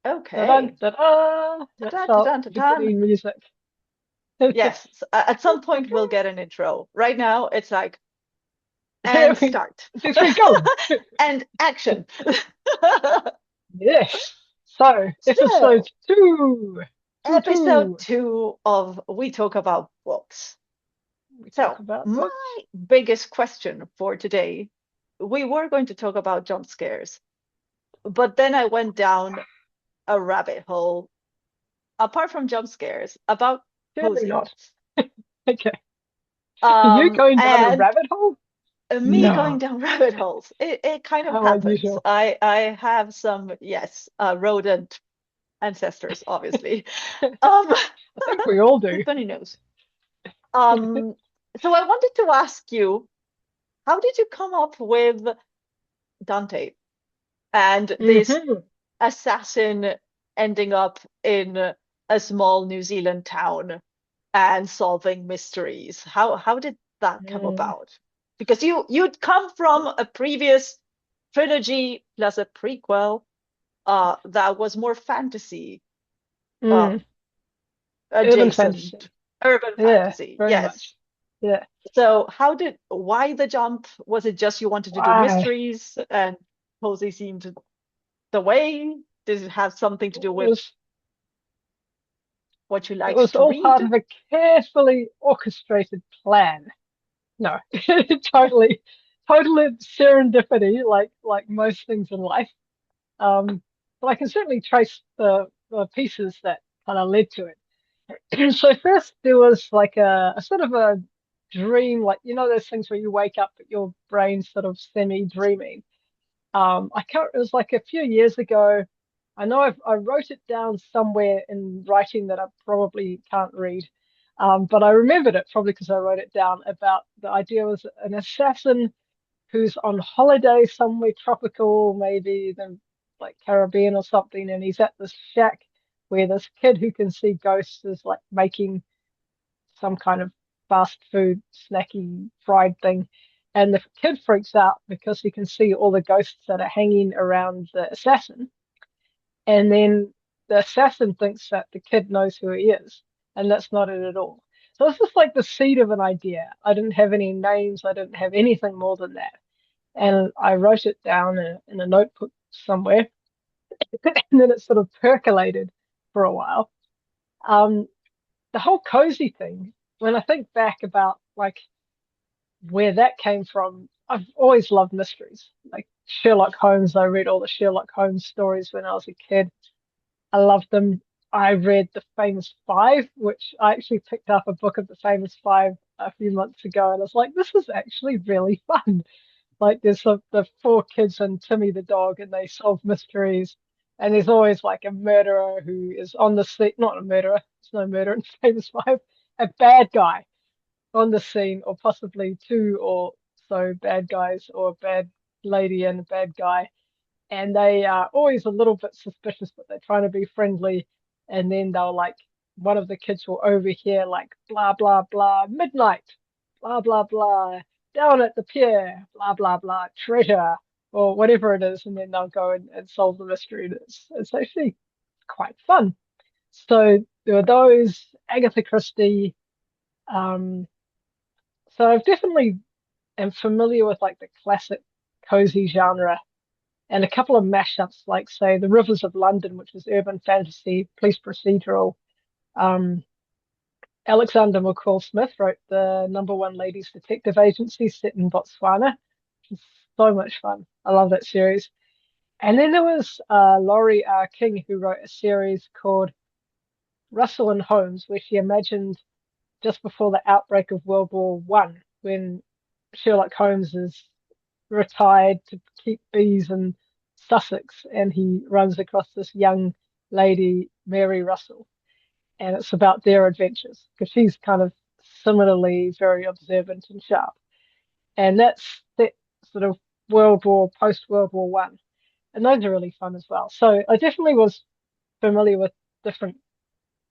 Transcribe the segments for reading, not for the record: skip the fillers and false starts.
Da-dun, Okay. da-da. That's our Da-da-da-da-da-da. beginning music. Yes, at some point we'll get an intro. Right now, it's like, Here and we, start. this we go. And action. Yes. So, episode So, two. Two, episode two. two of We Talk About Books. We talk So, about my books. biggest question for today, we were going to talk about jump scares, but then I went down a rabbit hole, apart from jump scares, about Surely cozy not. homes. Okay. You going down a And rabbit hole? me going No. down rabbit holes, it kind of How happens. unusual. I have some, yes, rodent ancestors, obviously. I Um, think we all do. funny news. Um, so I wanted to ask you, how did you come up with Dante and this Hmm. assassin ending up in a small New Zealand town and solving mysteries? How did that come Mm. about? Because you'd come from a previous trilogy plus a prequel that was more fantasy Mm. um Urban fantasy. adjacent, urban Yeah, fantasy. very Yes. much. Yeah. So why the jump? Was it just you wanted to do Why? mysteries and cozy seemed the way? Did it have something to do It with was what you it liked was to all read? part of a carefully orchestrated plan. No, totally, totally serendipity, like most things in life. Um, but I can certainly trace the pieces that kind of led to it. So first there was like a sort of a dream, like you know those things where you wake up but your brain's sort of semi-dreaming. I can't. It was like a few years ago. I know I wrote it down somewhere in writing that I probably can't read, but I remembered it probably because I wrote it down. About the idea was an assassin who's on holiday somewhere tropical, maybe the like Caribbean or something, and he's at this shack where this kid who can see ghosts is like making some kind of fast food snacky fried thing. And the kid freaks out because he can see all the ghosts that are hanging around the assassin. And then the assassin thinks that the kid knows who he is, and that's not it at all. So it's just like the seed of an idea. I didn't have any names, I didn't have anything more than that. And I wrote it down in a notebook somewhere, and then it sort of percolated for a while. Um, the whole cozy thing, when I think back about like where that came from, I've always loved mysteries. Like Sherlock Holmes, I read all the Sherlock Holmes stories when I was a kid. I loved them. I read The Famous Five, which I actually picked up a book of The Famous Five a few months ago, and I was like, this is actually really fun. Like there's the four kids and Timmy the dog, and they solve mysteries. And there's always like a murderer who is on the scene, not a murderer, there's no murder in Famous Five, a bad guy on the scene, or possibly two or so bad guys, or a bad lady and a bad guy. And they are always a little bit suspicious, but they're trying to be friendly. And then they'll like, one of the kids will overhear like blah blah blah midnight, blah blah blah down at the pier, blah blah blah treasure, or whatever it is, and then they'll go and solve the mystery. And it's actually quite fun. So there are those Agatha Christie. Um, so I've definitely am familiar with like the classic cozy genre, and a couple of mashups, like say The Rivers of London, which is urban fantasy, police procedural. Um, Alexander McCall Smith wrote the number one ladies detective agency set in Botswana, which is so much fun. I love that series. And then there was Laurie R. King, who wrote a series called Russell and Holmes, where she imagined just before the outbreak of World War One, when Sherlock Holmes is retired to keep bees in Sussex, and he runs across this young lady, Mary Russell, and it's about their adventures because she's kind of similarly very observant and sharp, and that's that sort of post World War One, and those are really fun as well. So I definitely was familiar with different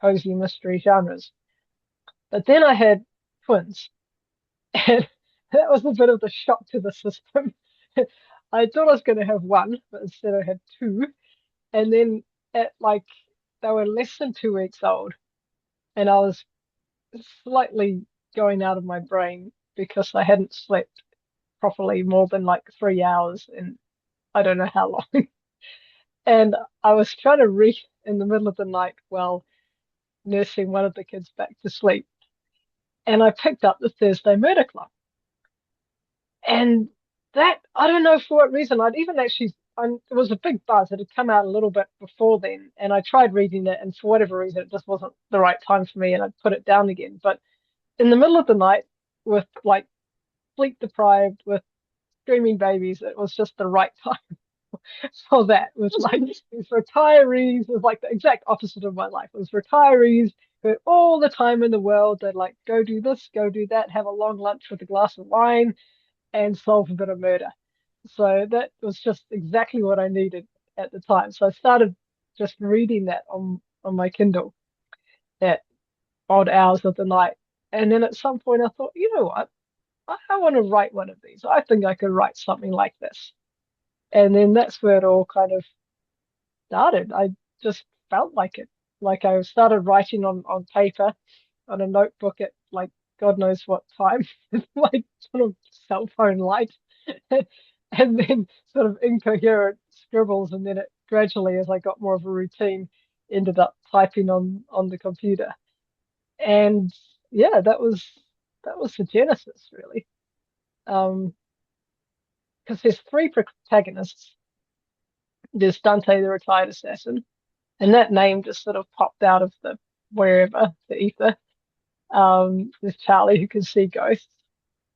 cozy mystery genres, but then I had twins, and that was a bit of the shock to the system. I thought I was going to have one, but instead I had two. And then at like they were less than 2 weeks old, and I was slightly going out of my brain because I hadn't slept properly more than like 3 hours in I don't know how long. And I was trying to read in the middle of the night while nursing one of the kids back to sleep. And I picked up the Thursday Murder Club. And that, I don't know for what reason, I'd even actually, it was a big buzz. It had come out a little bit before then. And I tried reading it, and for whatever reason, it just wasn't the right time for me. And I'd put it down again. But in the middle of the night, with like sleep deprived, with screaming babies, it was just the right time for that. It was like it was retirees. It was like the exact opposite of my life. It was retirees who had all the time in the world. They'd like go do this, go do that, have a long lunch with a glass of wine, and solve a bit of murder. So that was just exactly what I needed at the time. So I started just reading that on my Kindle at odd hours of the night. And then at some point I thought, you know what? I want to write one of these. I think I could write something like this. And then that's where it all kind of started. I just felt like it. Like I started writing on paper, on a notebook at like God knows what time, like sort of cell phone light, and then sort of incoherent scribbles, and then it gradually, as I got more of a routine, ended up typing on the computer. And yeah, that was the genesis really. Um, because there's three protagonists. There's Dante, the retired assassin, and that name just sort of popped out of the wherever, the ether. There's Charlie who can see ghosts,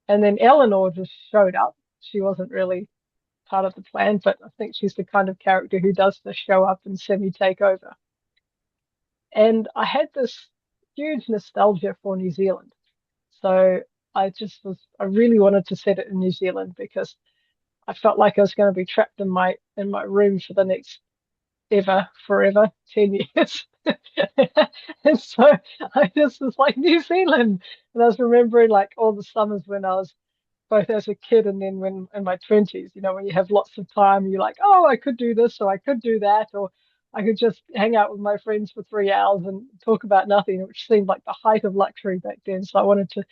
and then Eleanor just showed up. She wasn't really part of the plan, but I think she's the kind of character who does the show up and semi take over. And I had this huge nostalgia for New Zealand, so I really wanted to set it in New Zealand because I felt like I was going to be trapped in my room for the next ever, forever, 10 years. And so I just was like, New Zealand. And I was remembering like all the summers when I was both as a kid and then when in my 20s, when you have lots of time, you're like, oh, I could do this or I could do that, or I could just hang out with my friends for 3 hours and talk about nothing, which seemed like the height of luxury back then. So I wanted to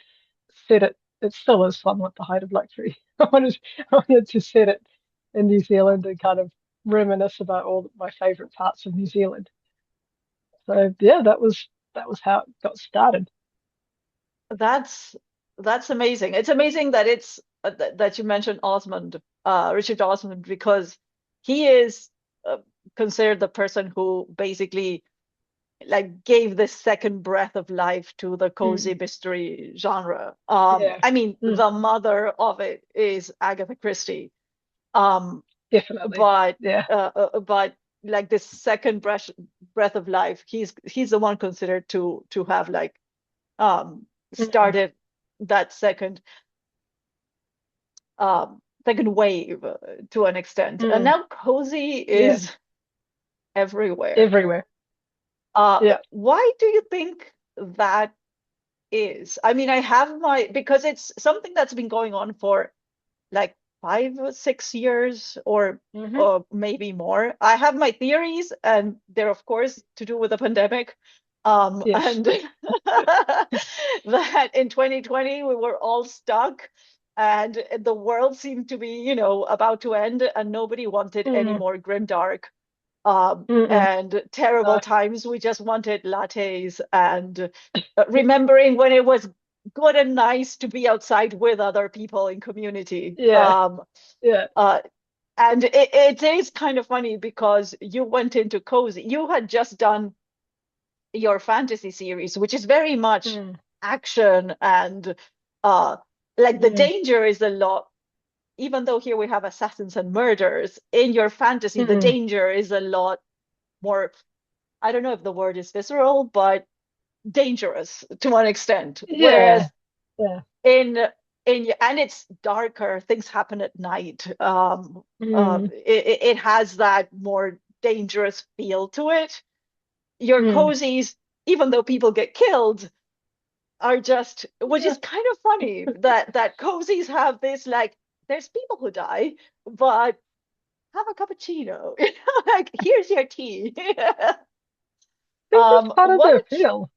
set it, it still is somewhat the height of luxury. I wanted to set it in New Zealand and kind of reminisce about all my favorite parts of New Zealand. So yeah, that was how it got started. That's that's amazing. It's amazing that it's that you mentioned Osmond, Richard Osmond, because he is considered the person who basically like gave this second breath of life to the cozy Mm, mystery genre. yeah, I mean, mm, the mother of it is Agatha Christie. Um, definitely. but Yeah. but like this second breath of life, he's the one considered to have like um Mm, started that second wave to an extent. And mm, now cozy yeah. is everywhere. Everywhere. Yeah. Why do you think that is? I mean, I have my because it's something that's been going on for like 5 or 6 years Hmm. or maybe more. I have my theories, and they're of course to do with the pandemic. Yes. And that in 2020 we were all stuck and the world seemed to be, about to end, and nobody wanted any Mm, more grimdark mm-mm. and terrible No. times. We just wanted lattes and remembering when it was good and nice to be outside with other people in community. Yeah. Yeah. Uh, and it is kind of funny because you went into cozy. You had just done your fantasy series, which is very much Mm, action and uh, like the mm, danger is a lot. Even though here we have assassins and murders, in your fantasy, the mm. danger is a lot more, I don't know if the word is visceral, but dangerous to an extent. Whereas Yeah. Yeah. in and it's darker, things happen at night. Mm, It has that more dangerous feel to it. Your mm. cozies, even though people get killed, are just, which Yeah. is kind of funny that cozies have this like there's people who die, but have a cappuccino. Like, here's your tea. think that's part of What the did you, appeal,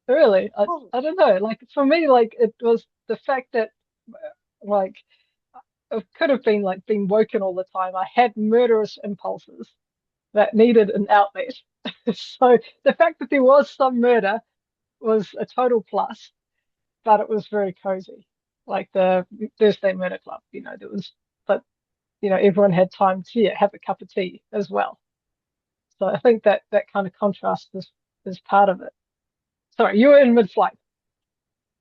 really. oh, I don't know. Like for me, like it was the fact that like it could have been like being woken all the time. I had murderous impulses that needed an outlet. So the fact that there was some murder was a total plus, but it was very cozy. Like the Thursday Murder Club, there was, but everyone had time to have a cup of tea as well. So I think that that kind of contrast is part of it. Sorry, you were in mid-flight.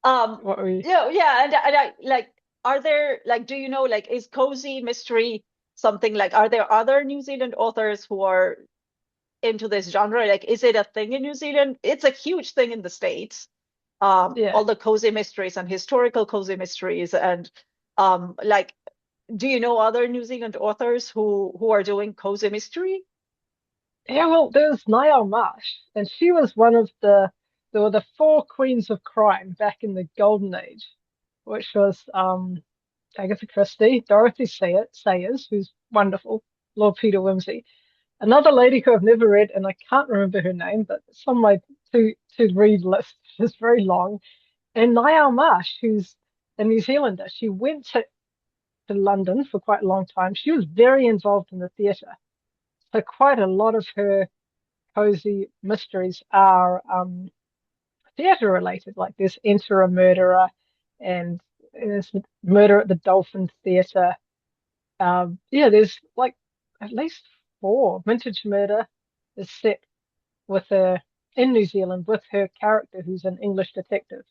What were you? yeah, and I like, are there like, do you know, like, is cozy mystery something like, are there other New Zealand authors who are into this genre? Like, is it a thing in New Zealand? It's a huge thing in the States. Yeah. All the cozy mysteries and historical cozy mysteries, and like, do you know other New Zealand authors who are doing cozy mystery? Yeah, well, there's Ngaio Marsh, and she was one of there were the four queens of crime back in the Golden Age, which was Agatha Christie, Dorothy Sayers, who's wonderful, Lord Peter Wimsey, another lady who I've never read, and I can't remember her name, but it's on my to read list. It's very long. And Ngaio Marsh, who's a New Zealander, she went to London for quite a long time. She was very involved in the theatre. So quite a lot of her cozy mysteries are theatre related. Like there's Enter a Murderer and there's Murder at the Dolphin Theatre. Yeah, there's like at least four. Vintage Murder is set with her in New Zealand with her character who's an English detective.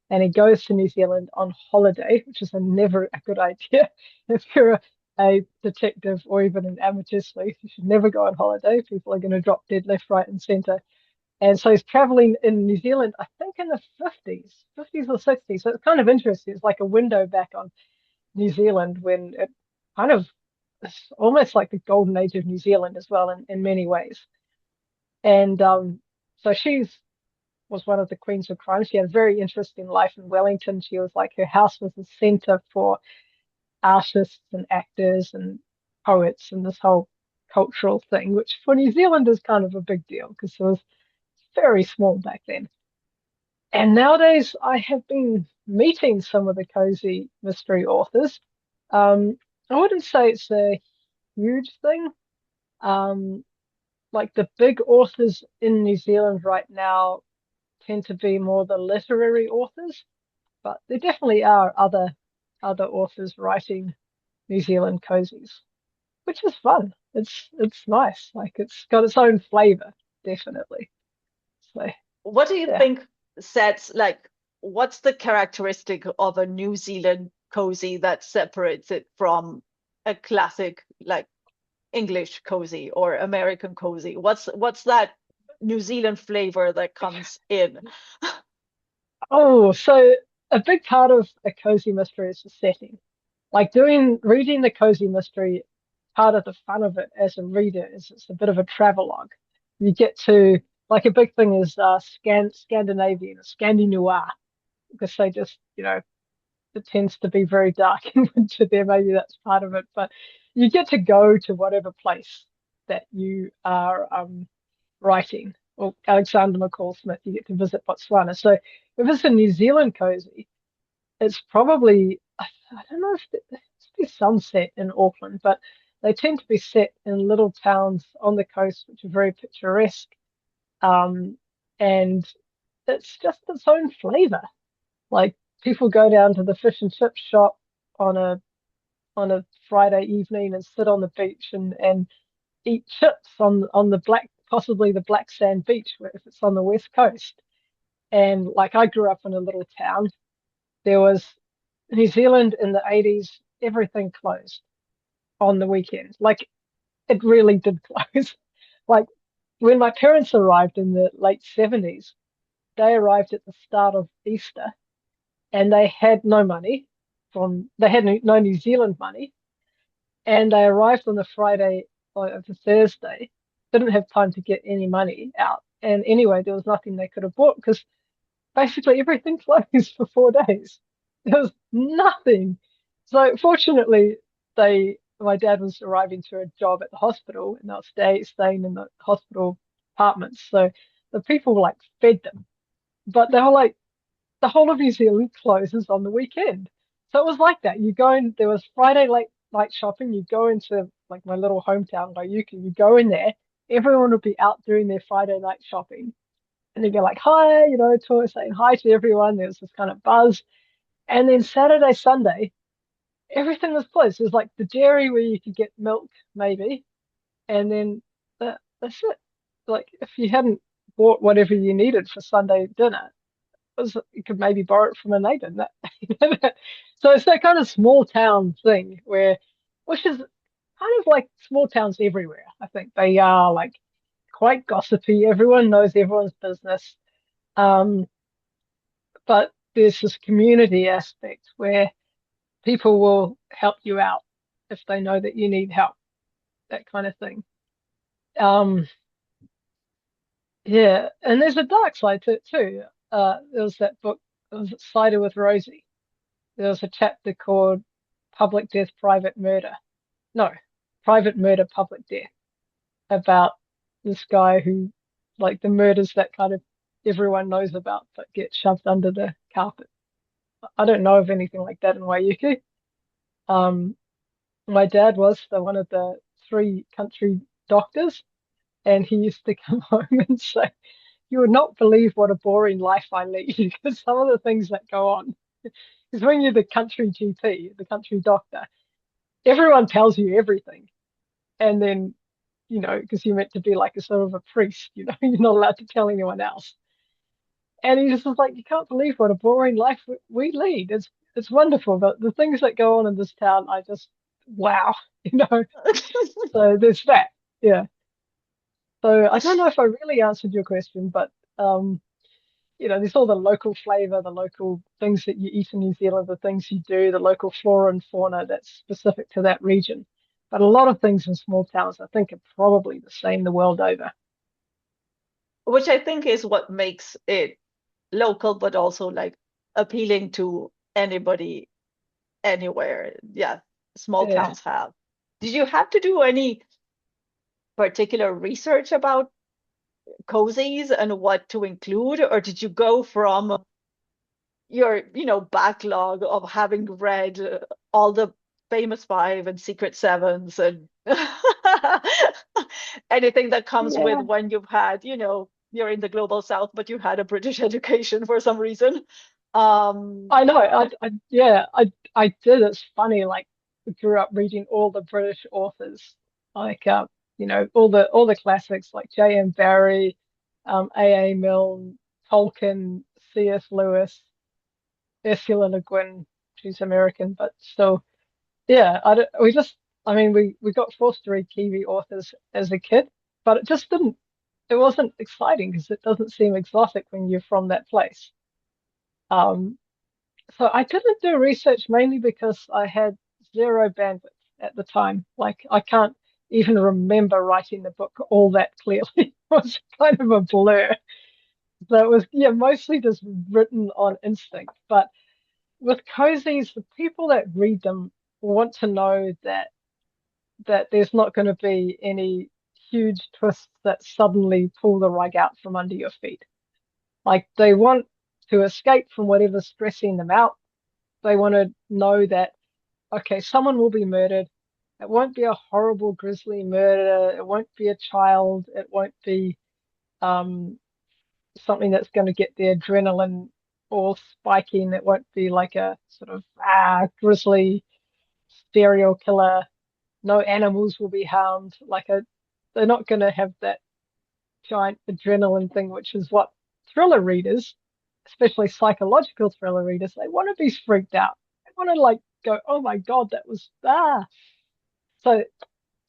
And he goes to New Zealand on holiday, which is never a good idea. If you're a detective or even an amateur sleuth, you should never go on holiday. People are going to drop dead left, right, and centre. And so he's traveling in New Zealand, I think in the 50s or 60s. So it's kind of interesting. It's like a window back on New Zealand when it kind of it's almost like the golden age of New Zealand as well in many ways. And so she's was one of the queens of crime. She had a very interesting life in Wellington. She was like her house was the center for artists and actors and poets and this whole cultural thing, which for New Zealand is kind of a big deal because it was very small back then. And nowadays, I have been meeting some of the cozy mystery authors. I wouldn't say it's a huge thing. Um, like the big authors in New Zealand right now tend to be more the literary authors, but there definitely are other authors writing New Zealand cozies, which is fun. It's nice. Like it's got its own flavor, definitely. So What do you yeah. think sets, like, what's the characteristic of a New Zealand cozy that separates it from a classic, like, English cozy or American cozy? What's that New Zealand flavor that comes in? Oh, so a big part of a cozy mystery is the setting. Like reading the cozy mystery, part of the fun of it as a reader is it's a bit of a travelogue. You get to like a big thing is Scandinavian, Scandi noir, because they just, it tends to be very dark in winter there. Maybe that's part of it, but you get to go to whatever place that you are writing. Or Alexander McCall Smith, you get to visit Botswana. So if it's a New Zealand cozy, it's probably I don't know if there's some set in Auckland, but they tend to be set in little towns on the coast, which are very picturesque. Um, and it's just its own flavor. Like people go down to the fish and chip shop on a Friday evening and sit on the beach and eat chips on the possibly the black sand beach if it's on the west coast. And like I grew up in a little town. There was New Zealand in the 80s, everything closed on the weekends. Like it really did close. Like when my parents arrived in the late 70s, they arrived at the start of Easter and they had no money they had no New Zealand money. And they arrived on the Friday or the Thursday, didn't have time to get any money out. And anyway, there was nothing they could have bought because basically everything closed for 4 days. There was nothing. So fortunately, they my dad was arriving to a job at the hospital, and they were staying in the hospital apartments. So the people like fed them, but they were like, the whole of New Zealand closes on the weekend. So it was like that. You go in, there was Friday late night shopping. You go into like my little hometown, Waiuku, you go in there, everyone would be out doing their Friday night shopping. And they'd be like, hi, tourists saying hi to everyone. There was this kind of buzz. And then Saturday, Sunday, everything was closed. It was like the dairy where you could get milk, maybe. And then that's it. Like if you hadn't bought whatever you needed for Sunday dinner, you could maybe borrow it from a neighbor. So it's that kind of small town thing which is kind of like small towns everywhere. I think they are like quite gossipy. Everyone knows everyone's business. Um, but there's this community aspect where people will help you out if they know that you need help, that kind of thing. Um, yeah, and there's a dark side to it too. There was that book, it was Cider with Rosie. There was a chapter called Public Death, Private Murder. No, Private Murder, Public Death, about this guy who, like, the murders that kind of everyone knows about but get shoved under the carpet. I don't know of anything like that in Waiuku. Um, my dad was one of the three country doctors, and he used to come home and say, "You would not believe what a boring life I lead," because some of the things that go on. Because when you're the country GP, the country doctor, everyone tells you everything. And then, because you're meant to be like a sort of a priest, you're not allowed to tell anyone else. And he just was like, you can't believe what a boring life we lead. It's wonderful, but the things that go on in this town, I just wow, you know. So there's that. Yeah. So I don't know if I really answered your question, but there's all the local flavor, the local things that you eat in New Zealand, the things you do, the local flora and fauna that's specific to that region. But a lot of things in small towns, I think, are probably the same the world over. Which I think is what makes it local, but also like appealing to anybody anywhere. Yeah, small Yeah. towns have. Did you have to do any particular research about cozies and what to include, or did you go from your, backlog of having read all the famous five and secret sevens and anything that comes with Yeah. when you've had, you're in the global south, but you had a British education for some reason. Um, I know. Yeah, I did. It's funny. Like, I grew up reading all the British authors, like, all the classics like J.M. Barrie, A.A. Milne, Tolkien, C.S. Lewis, Ursula Le Guin. She's American, but still, yeah. I don't, we just, I mean, we got forced to read Kiwi authors as a kid, but it just didn't. It wasn't exciting because it doesn't seem exotic when you're from that place. Um, So I didn't do research mainly because I had zero bandwidth at the time. Like I can't even remember writing the book all that clearly. It was kind of a blur. So it was, yeah, mostly just written on instinct. But with cozies, the people that read them want to know that there's not going to be any huge twists that suddenly pull the rug out from under your feet. Like they want to escape from whatever's stressing them out. They want to know that, okay, someone will be murdered. It won't be a horrible, grisly murder. It won't be a child. It won't be um, something that's going to get the adrenaline all spiking. It won't be like a sort of grisly serial killer. No animals will be harmed. They're not going to have that giant adrenaline thing, which is what thriller readers, especially psychological thriller readers, they want to be freaked out. They want to like go, oh my God, that was So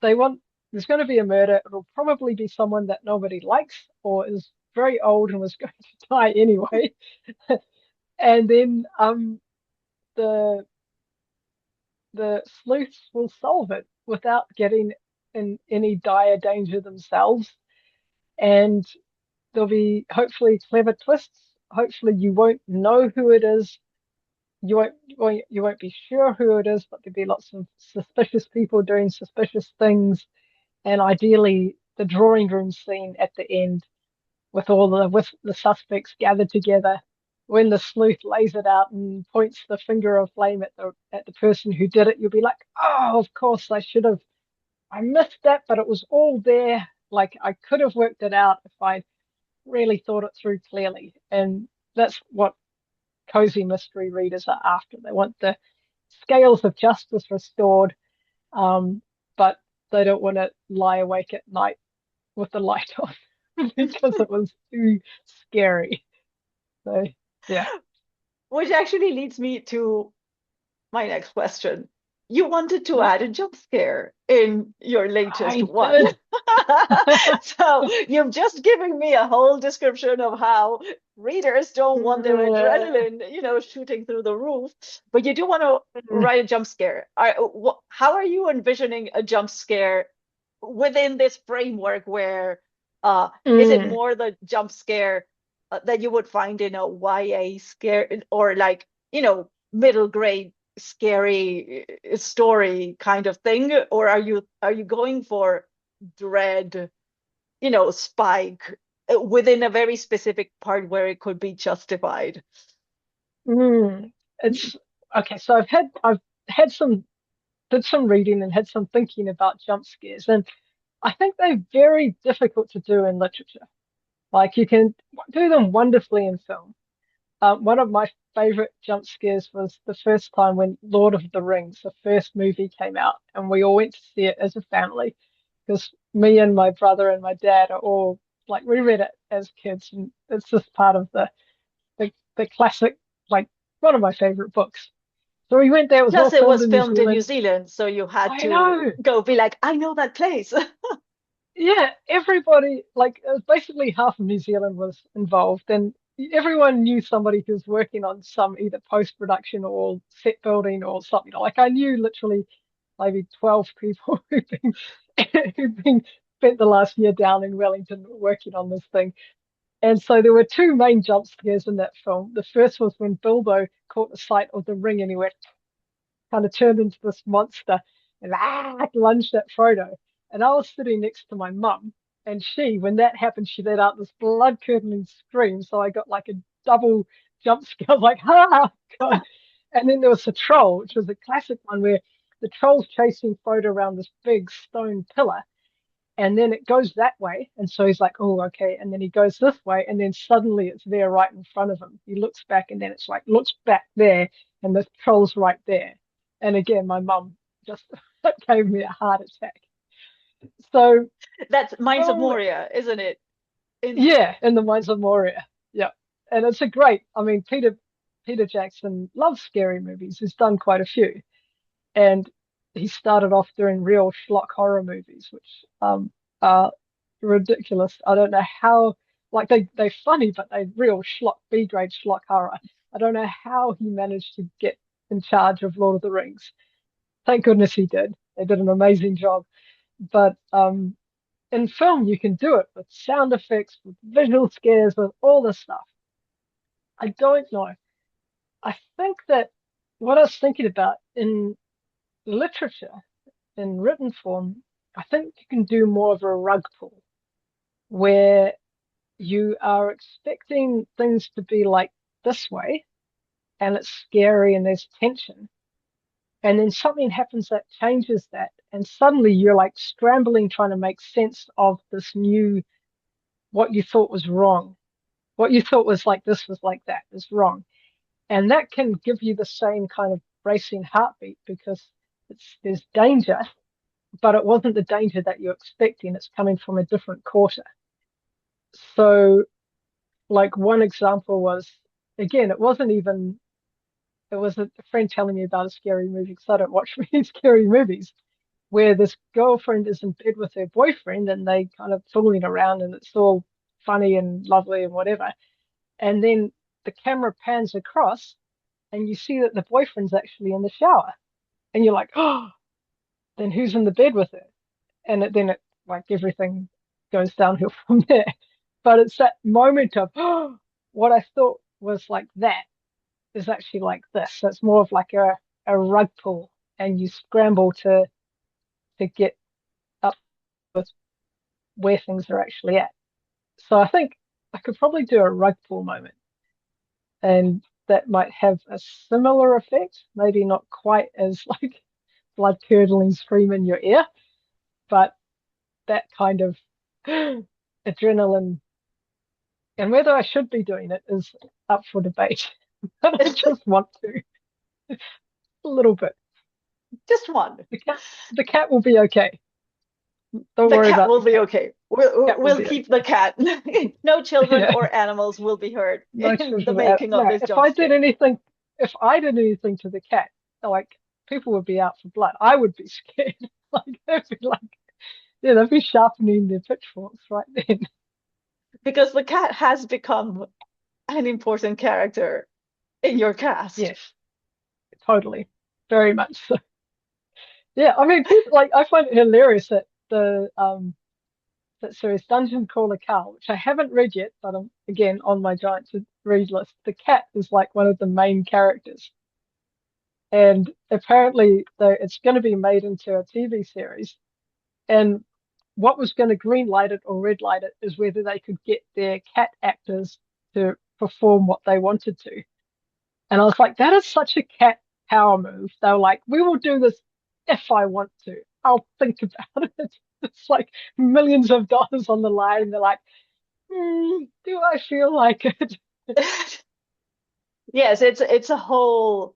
they want there's going to be a murder. It'll probably be someone that nobody likes or is very old and was going to die anyway. And then the the sleuths will solve it without getting in any dire danger themselves. And there'll be hopefully clever twists. Hopefully you won't know who it is. you won't be sure who it is, but there'll be lots of suspicious people doing suspicious things, and ideally the drawing room scene at the end with the suspects gathered together. When the sleuth lays it out and points the finger of blame at the person who did it, you'll be like, oh, of course I missed that, but it was all there. Like I could have worked it out if I really thought it through clearly. And that's what cozy mystery readers are after. They want the scales of justice restored, but they don't want to lie awake at night with the light on because it was too scary. So, yeah. Which actually leads me to my next question. You wanted to Yep, add a jump scare in your latest I one. did. So you've just given me a whole description of how readers don't want their adrenaline, shooting through the roof, but you do want to write a jump scare. How are you envisioning a jump scare within this framework where is it Mm. more the jump scare that you would find in a YA scare or like, middle grade scary story kind of thing, or are you going for dread, spike within a very specific part where it could be justified? Mm. It's okay. So I've had some did some reading and had some thinking about jump scares, and I think they're very difficult to do in literature. Like you can do them wonderfully in film. One of my favorite jump scares was the first time when Lord of the Rings, the first movie, came out, and we all went to see it as a family because me and my brother and my dad are all like we read it as kids, and it's just part of the classic, like one of my favorite books. So we went there. It was all Plus it filmed was in New filmed in New Zealand. Zealand, so you had I to know. go be like, I know that place. Yeah, everybody, like basically half of New Zealand was involved, and everyone knew somebody who was working on some either post-production or set building or something. Like I knew literally maybe 12 people who've been spent the last year down in Wellington working on this thing. And so there were two main jump scares in that film. The first was when Bilbo caught the sight of the ring and he went kind of turned into this monster and lunged at Frodo. And I was sitting next to my mum, and when that happened, she let out this blood curdling scream. So I got like a double jump scare. I was like, ah, God. And then there was the troll, which was a classic one where the troll's chasing Frodo around this big stone pillar. And then it goes that way. And so he's like, oh, okay. And then he goes this way. And then suddenly it's there right in front of him. He looks back and then it's like, looks back there. And the troll's right there. And again, my mum just gave me a heart attack. So, That's Mines of film, Moria, isn't it? In yeah, in the Mines of Moria. Yeah. And it's a great, I mean, Peter Jackson loves scary movies. He's done quite a few. And he started off doing real schlock horror movies, which are ridiculous. I don't know how, like they're funny, but they're real schlock, B grade schlock horror. I don't know how he managed to get in charge of Lord of the Rings. Thank goodness he did. They did an amazing job. But in film, you can do it with sound effects, with visual scares, with all this stuff. I don't know. I think that what I was thinking about in literature, in written form, I think you can do more of a rug pull where you are expecting things to be like this way and it's scary and there's tension. And then something happens that changes that. And suddenly you're like scrambling trying to make sense of this new, what you thought was wrong. What you thought was like this was like that is wrong. And that can give you the same kind of racing heartbeat because there's danger, but it wasn't the danger that you're expecting. It's coming from a different quarter. So, like one example was, again, it was a friend telling me about a scary movie because I don't watch many scary movies, where this girlfriend is in bed with her boyfriend and they kind of fooling around and it's all funny and lovely and whatever. And then the camera pans across and you see that the boyfriend's actually in the shower. And you're like, oh, then who's in the bed with her? And then it like everything goes downhill from there. But it's that moment of, oh, what I thought was like that is actually like this. So it's more of like a rug pull, and you scramble to get up with where things are actually at. So I think I could probably do a rug pull moment, and that might have a similar effect. Maybe not quite as like blood curdling scream in your ear, but that kind of adrenaline. And whether I should be doing it is up for debate. But I just want to a little bit. Just one. The cat, the cat will be okay. Don't The worry cat about will the be cat. okay. Cat will We'll be keep the okay. cat. No children Yeah, or animals will be hurt no in the children. making of No, this jump scare. if I did anything to the cat, like people would be out for blood. I would be scared. Like they'd be like, yeah, they'd be sharpening their pitchforks right then. Because the cat has become an important character in your cast. Yes, totally, very much so. Yeah, I mean, people like I find it hilarious that the that series Dungeon Crawler Carl, which I haven't read yet, but I'm again on my giant to read list. The cat is like one of the main characters, and apparently it's going to be made into a TV series. And what was going to green light it or red light it is whether they could get their cat actors to perform what they wanted to. And I was like, that is such a cat power move. They were like, we will do this if I want to. I'll think about it. It's like millions of dollars on the line. They're like, do I feel like it? Yes, it's a whole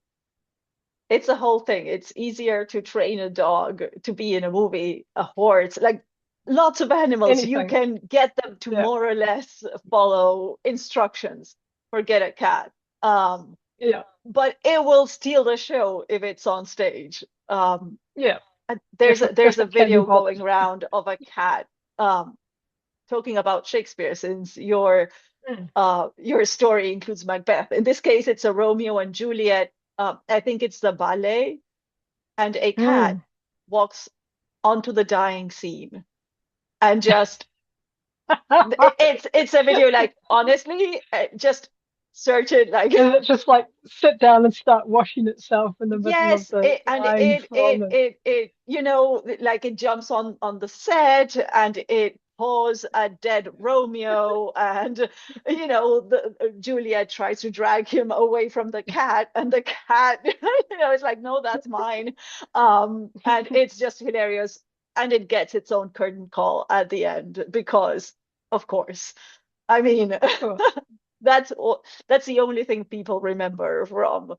thing. It's easier to train a dog to be in a movie, a horse, like lots of animals. You Anything. can get them to Yeah. more or less follow instructions. Forget a cat. Um, Yeah. but it will steal the show if it's on stage. Yeah. There's If a it can be video bothered. going around of a cat talking about Shakespeare, since Mm. your story includes Macbeth. In this case, it's a Romeo and Juliet. I think it's the ballet, and a cat Mm. walks onto the dying scene and just it's a video, like, honestly, just search it, like Is it just like sit down and start washing itself in the middle of yes, the and dying film? And like it jumps on the set and it paws a dead Romeo, and Juliet tries to drag him away from the cat, and the cat is like, no, that's mine. And it's just hilarious, and it gets its own curtain call at the end because, of course, I mean, of course. that's the only thing people remember from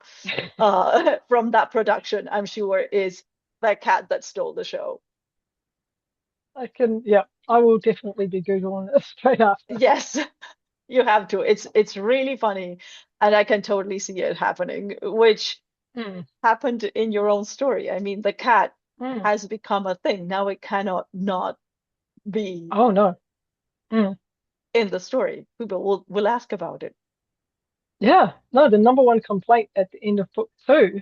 that production, I'm sure, is the cat that stole the show. Yeah, I will definitely be Googling this straight after. Yes, you have to. It's really funny, and I can totally see it happening, which Mm. happened in your own story. I mean, the cat Mm. has become a thing. Now it cannot not be Oh no. Mm. in the story. People will ask about it. Yeah, no, the number one complaint at the end of book two,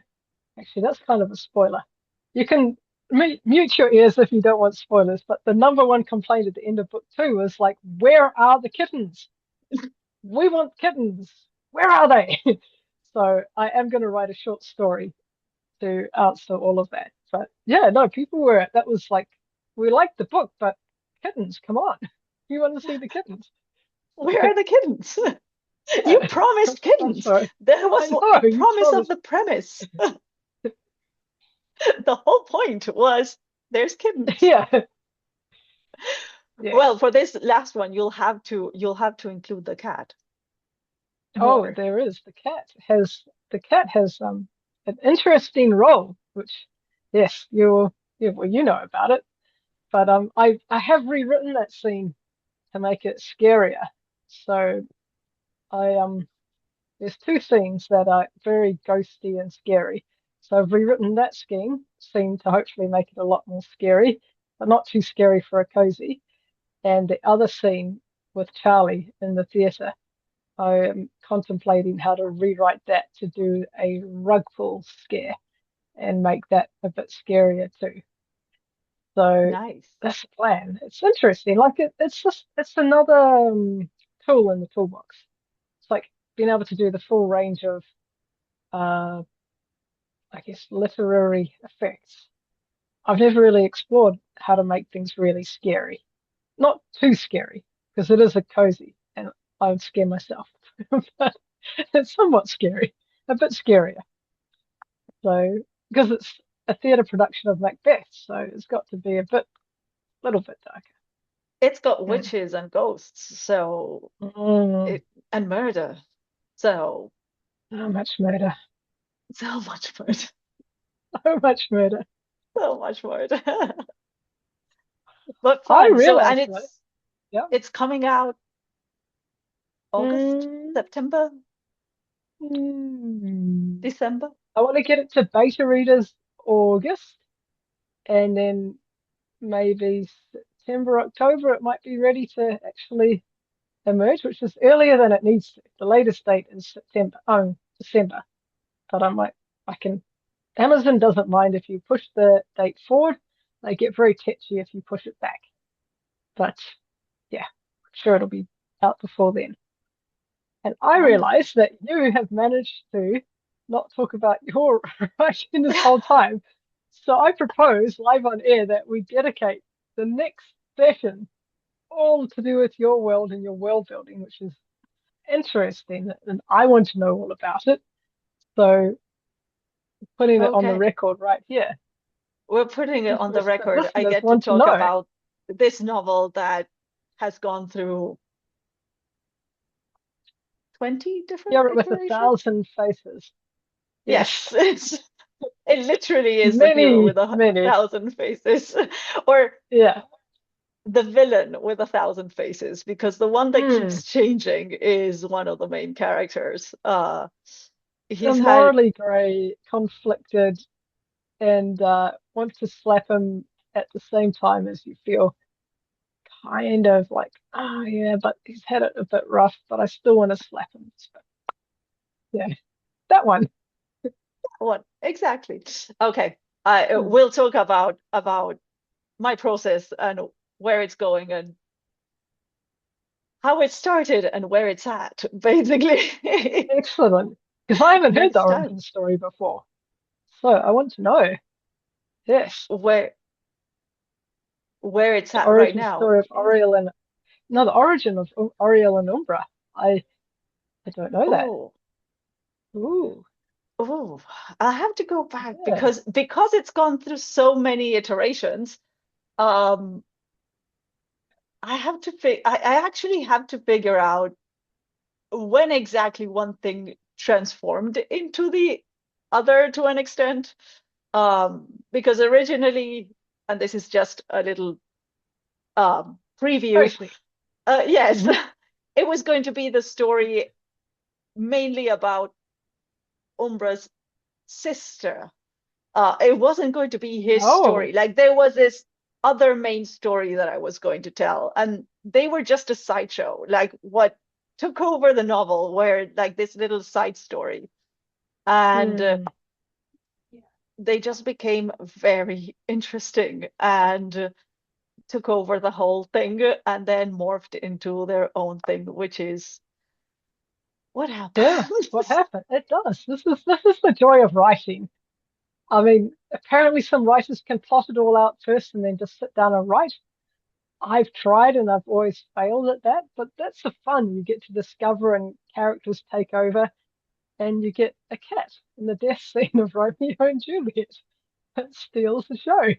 actually, that's kind of a spoiler. You can mute your ears if you don't want spoilers, but the number one complaint at the end of book two was like, where are the kittens? We want kittens. Where are they? So I am going to write a short story to answer all of that. But yeah, no, people were, that was like, we liked the book, but kittens, come on. You want to see the kittens? Where are the kittens? You Yeah, promised I'm kittens. sorry. That I was know, the you promise of promised. the premise. The whole point was there's kittens. Yeah, Well, yes. for this last one, you'll have to include the cat Oh, more. there is. The cat has an interesting role, which yes, well, you know about it. But I have rewritten that scene to make it scarier. So I there's two scenes that are very ghosty and scary. So I've rewritten that scene to hopefully make it a lot more scary, but not too scary for a cozy. And the other scene with Charlie in the theatre, I am contemplating how to rewrite that to do a rug pull scare and make that a bit scarier too. So Nice. that's the plan. It's interesting. Like it's another tool in the toolbox. It's like being able to do the full range of uh, I guess, literary effects. I've never really explored how to make things really scary. Not too scary, because it is a cozy, and I would scare myself. But it's somewhat scary, a bit scarier. So, because it's a theatre production of Macbeth, so it's got to be a little bit darker. It's got And witches and ghosts, so mm, it and murder. So so much murder, so much murder. so much murder. So much murder. But I fun. So and realized though, it's yeah. it's coming out August, Mm, September, mm, December. I want to get it to beta readers August, and then maybe September, October, it might be ready to actually emerge, which is earlier than it needs to. The latest date is September, December. But I can, Amazon doesn't mind if you push the date forward. They get very tetchy if you push it back. But yeah, I'm sure it'll be out before then. And I Wonderful. realize that you have managed to not talk about your writing this whole time. So I propose live on air that we dedicate the next session all to do with your world and your world building, which is interesting. And I want to know all about it. So putting it on the Okay. record right here. We're putting it on the Interested record. I listeners get to want to talk know. about this novel that has gone through 20 different Hear it with a iterations. thousand faces. Yes, Yes, it literally is the hero with many, a many. thousand faces, or Yeah. the villain with a thousand faces, because the one that Mm. keeps changing is one of the main characters. The He's had morally grey, conflicted, and want to slap him at the same time as you feel kind of like, oh yeah, but he's had it a bit rough, but I still want to slap him. So, yeah, that one. what exactly? Okay, I Hmm. will talk about my process and where it's going and how it started and where it's at, basically. Excellent. Because I haven't heard the Next time, origin story before. So I want to know. Yes, where it's the at right origin now. story of Oriel and no, the origin of Oriel and Umbra. I I don't know that. Oh, Ooh, oh, I have to go back yeah. because it's gone through so many iterations. Um, I actually have to figure out when exactly one thing transformed into the other to an extent. Because originally, and this is just a little preview, Totally. yes, Hmm. it was going to be the story mainly about Umbra's sister. It wasn't going to be his Oh. story. Like there was this other main story that I was going to tell, and they were just a sideshow. Like what took over the novel were like this little side story, and Hmm. they just became very interesting and took over the whole thing, and then morphed into their own thing, which is what Yeah. What happens. happened? It does. This is the joy of writing. I mean, apparently some writers can plot it all out first and then just sit down and write. I've tried and I've always failed at that, but that's the fun. You get to discover and characters take over, and you get a cat in the death scene of Romeo and Juliet. That steals the show.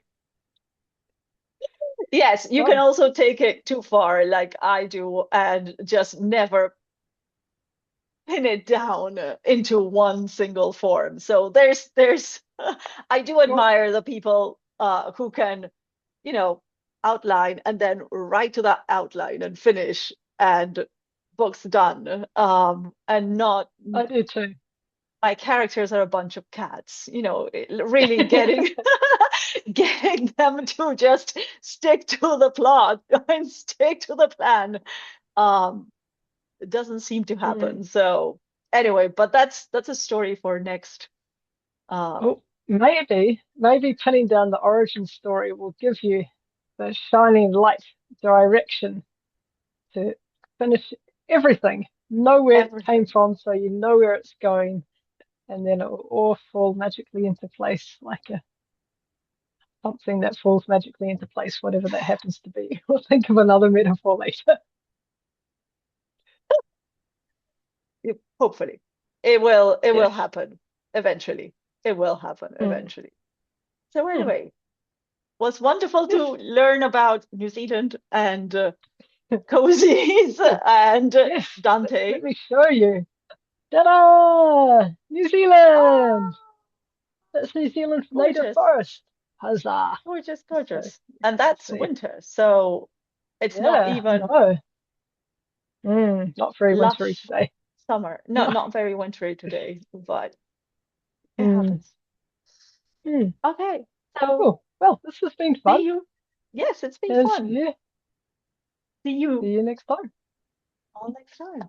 Yes, you can Oh, also take it too far, like I do, and just never pin it down into one single form. So there's I do well, admire the people who can, you know, outline and then write to that outline and finish and books done. And not I do too. my characters are a bunch of cats, really getting getting them to just stick to the plot and stick to the plan. Um, it doesn't seem to Mm. happen. So anyway, but that's a story for next. Um, Well, maybe pinning down the origin story will give you the shining light direction to finish everything. Know where it came everything. from, so you know where it's going. and then it will all fall magically into place, like a something that falls magically into place, whatever that happens to be. We'll think of another metaphor later. Hopefully, it will Yes. happen eventually. It will happen Mm. eventually. So Mm. anyway, was wonderful to Yes. learn about New Zealand and cozies and Yes. Dante. Let me show you. Ta-da! New Zealand! Ah, That's New Zealand's native gorgeous, forest. Huzzah! gorgeous, So, gorgeous. And let's that's see. winter, so it's not Yeah, I even know. Not very wintry lush today. summer. No, No. not very wintry today, but it Mm. happens. Mm. Okay, so Cool. Well, this has been see fun. you. Yes, it's been As fun. yeah, See see you you next time. all next time.